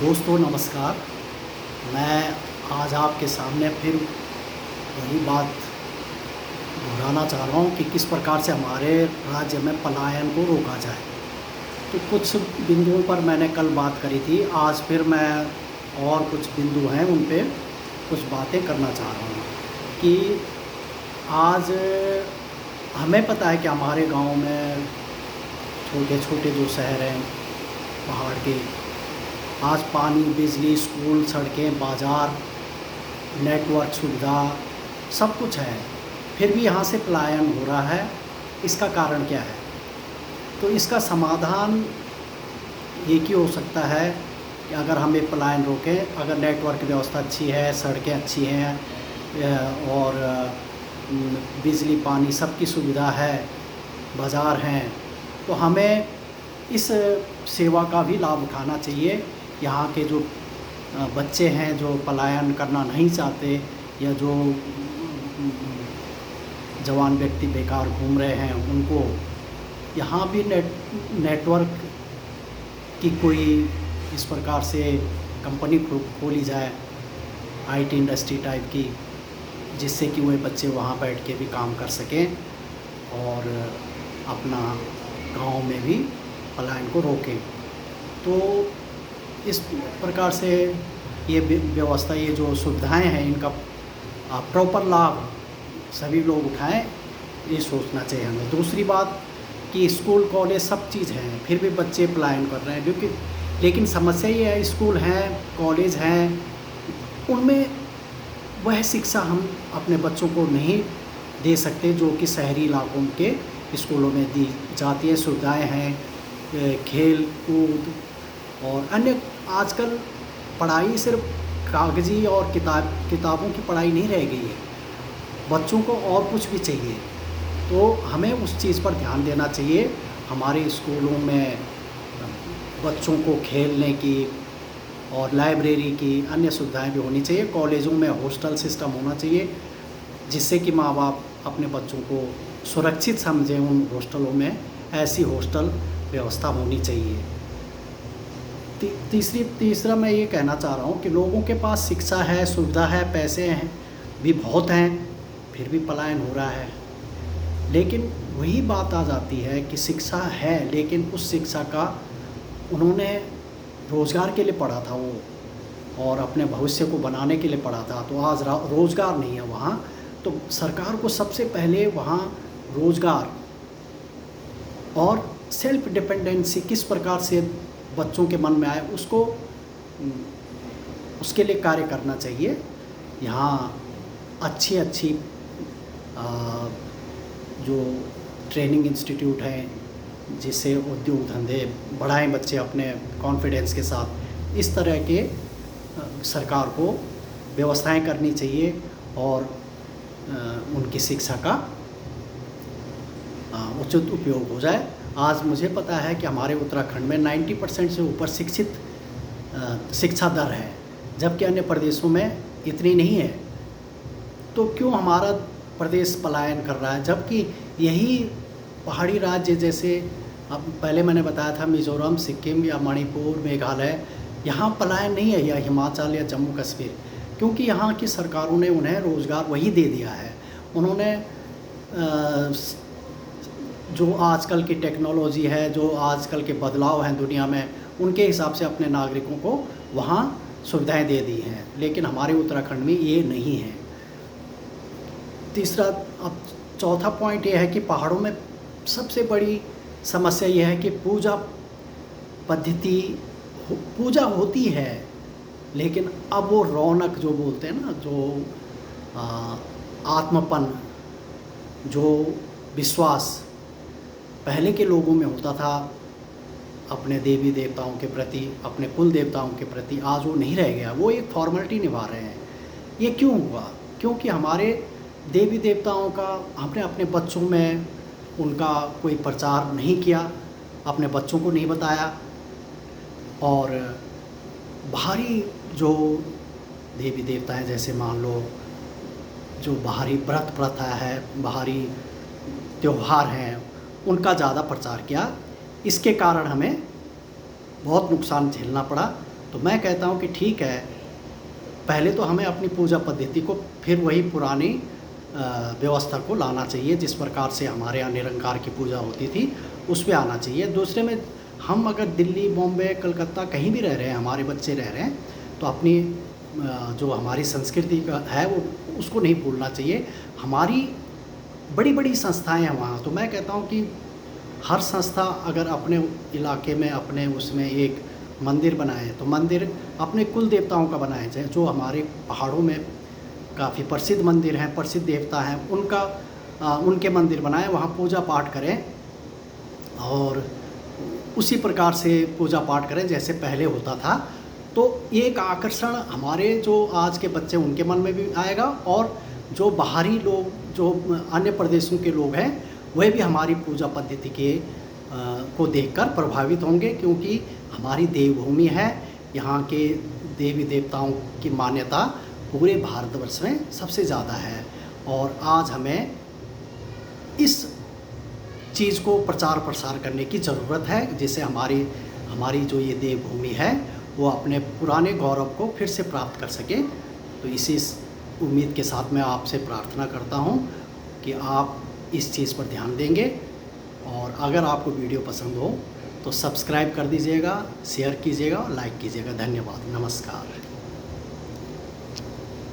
दोस्तों नमस्कार। मैं आज आपके सामने फिर वही बात दोहराना चाह रहा हूँ कि किस प्रकार से हमारे राज्य में पलायन को रोका जाए। तो कुछ बिंदुओं पर मैंने कल बात करी थी, आज फिर मैं और कुछ बिंदु हैं उन पे कुछ बातें करना चाह रहा हूँ कि आज हमें पता है कि हमारे गांव में छोटे छोटे जो शहर हैं पहाड़ के, आज पानी, बिजली, स्कूल, सड़कें, बाज़ार, नेटवर्क सुविधा सब कुछ है, फिर भी यहाँ से पलायन हो रहा है। इसका कारण क्या है? तो इसका समाधान एक ही हो सकता है कि अगर हम ये पलायन रोकें, अगर नेटवर्क व्यवस्था अच्छी है, सड़कें अच्छी हैं और बिजली, पानी सबकी सुविधा है, बाज़ार हैं, तो हमें इस सेवा का भी लाभ उठाना चाहिए। यहाँ के जो बच्चे हैं जो पलायन करना नहीं चाहते या जो जवान व्यक्ति बेकार घूम रहे हैं, उनको यहाँ भी नेटवर्क की कोई इस प्रकार से कंपनी खोली जाए, आईटी इंडस्ट्री टाइप की, जिससे कि वह बच्चे वहाँ बैठ के भी काम कर सकें और अपना गांव में भी पलायन को रोकें। तो इस प्रकार से ये व्यवस्था, ये जो सुविधाएं हैं, इनका प्रॉपर लाभ सभी लोग उठाएं, ये सोचना चाहिए हमें। दूसरी बात कि स्कूल, कॉलेज सब चीज़ हैं, फिर भी बच्चे पलायन कर रहे हैं, क्योंकि लेकिन समस्या ये है, स्कूल हैं, कॉलेज हैं, उनमें वह शिक्षा हम अपने बच्चों को नहीं दे सकते जो कि शहरी इलाकों के स्कूलों में दी जाती है। सुविधाएं हैं, खेल कूद और अन्य। आजकल पढ़ाई सिर्फ कागजी और किताबों की पढ़ाई नहीं रह गई है, बच्चों को और कुछ भी चाहिए। तो हमें उस चीज़ पर ध्यान देना चाहिए। हमारे स्कूलों में बच्चों को खेलने की और लाइब्रेरी की अन्य सुविधाएं भी होनी चाहिए। कॉलेजों में हॉस्टल सिस्टम होना चाहिए, जिससे कि माँ बाप अपने बच्चों को सुरक्षित समझें। उन हॉस्टलों में ऐसी हॉस्टल व्यवस्था होनी चाहिए। तीसरा मैं ये कहना चाह रहा हूँ कि लोगों के पास शिक्षा है, सुविधा है, पैसे हैं भी बहुत हैं, फिर भी पलायन हो रहा है। लेकिन वही बात आ जाती है कि शिक्षा है, लेकिन उस शिक्षा का उन्होंने रोज़गार के लिए पढ़ा था वो, और अपने भविष्य को बनाने के लिए पढ़ा था। तो आज रोज़गार नहीं है वहाँ, तो सरकार को सबसे पहले वहाँ रोज़गार और सेल्फ डिपेंडेंसी किस प्रकार से बच्चों के मन में आए, उसके लिए कार्य करना चाहिए। यहाँ अच्छी जो ट्रेनिंग इंस्टीट्यूट हैं, जिससे उद्योग धंधे बढ़ाएं बच्चे अपने कॉन्फिडेंस के साथ, इस तरह के सरकार को व्यवस्थाएं करनी चाहिए और उनकी शिक्षा का उचित उपयोग हो जाए। आज मुझे पता है कि हमारे उत्तराखंड में 90% से ऊपर शिक्षा दर है, जबकि अन्य प्रदेशों में इतनी नहीं है। तो क्यों हमारा प्रदेश पलायन कर रहा है, जबकि यही पहाड़ी राज्य जैसे अब पहले मैंने बताया था, मिज़ोरम, सिक्किम या मणिपुर, मेघालय, यहाँ पलायन नहीं है, या हिमाचल या जम्मू कश्मीर, क्योंकि यहाँ की सरकारों ने उन्हें रोज़गार वही दे दिया है। उन्होंने जो आजकल की टेक्नोलॉजी है, जो आजकल के बदलाव हैं दुनिया में, उनके हिसाब से अपने नागरिकों को वहाँ सुविधाएं दे दी हैं, लेकिन हमारे उत्तराखंड में ये नहीं है। अब चौथा पॉइंट ये है कि पहाड़ों में सबसे बड़ी समस्या ये है कि पूजा होती है, लेकिन अब वो रौनक जो बोलते हैं ना, जो आत्मपन, जो विश्वास पहले के लोगों में होता था अपने देवी देवताओं के प्रति, अपने कुल देवताओं के प्रति, आज वो नहीं रह गया। वो एक फॉर्मेलिटी निभा रहे हैं। ये क्यों हुआ? क्योंकि हमारे देवी देवताओं का हमने अपने बच्चों में उनका कोई प्रचार नहीं किया, अपने बच्चों को नहीं बताया, और बाहरी जो देवी देवता हैं, जैसे मान लो जो बाहरी व्रत प्रथा है, बाहरी त्यौहार हैं, उनका ज़्यादा प्रचार किया। इसके कारण हमें बहुत नुकसान झेलना पड़ा। तो मैं कहता हूँ कि ठीक है, पहले तो हमें अपनी पूजा पद्धति को फिर वही पुरानी व्यवस्था को लाना चाहिए, जिस प्रकार से हमारे यहाँ निरंकार की पूजा होती थी उस पे आना चाहिए। दूसरे में, हम अगर दिल्ली, बॉम्बे, कलकत्ता कहीं भी रह रहे हैं, हमारे बच्चे रह रहे हैं, तो अपनी जो हमारी संस्कृति का है वो उसको नहीं भूलना चाहिए। हमारी बड़ी बड़ी संस्थाएं हैं वहाँ, तो मैं कहता हूँ कि हर संस्था अगर अपने इलाके में, अपने उसमें एक मंदिर बनाए, तो मंदिर अपने कुल देवताओं का बनाया जाए। जो हमारे पहाड़ों में काफ़ी प्रसिद्ध मंदिर हैं, प्रसिद्ध देवता हैं, उनके मंदिर बनाएं, वहाँ पूजा पाठ करें और उसी प्रकार से पूजा पाठ करें जैसे पहले होता था। तो एक आकर्षण हमारे जो आज के बच्चे उनके मन में भी आएगा, और जो बाहरी लोग, जो अन्य प्रदेशों के लोग हैं, वह भी हमारी पूजा पद्धति को देखकर प्रभावित होंगे, क्योंकि हमारी देवभूमि है। यहाँ के देवी देवताओं की मान्यता पूरे भारतवर्ष में सबसे ज़्यादा है, और आज हमें इस चीज़ को प्रचार प्रसार करने की ज़रूरत है, जिससे हमारी जो ये देवभूमि है वो अपने पुराने गौरव को फिर से प्राप्त कर सके। तो इसी उम्मीद के साथ मैं आपसे प्रार्थना करता हूँ कि आप इस चीज़ पर ध्यान देंगे, और अगर आपको वीडियो पसंद हो तो सब्सक्राइब कर दीजिएगा, शेयर कीजिएगा, लाइक कीजिएगा। धन्यवाद, नमस्कार।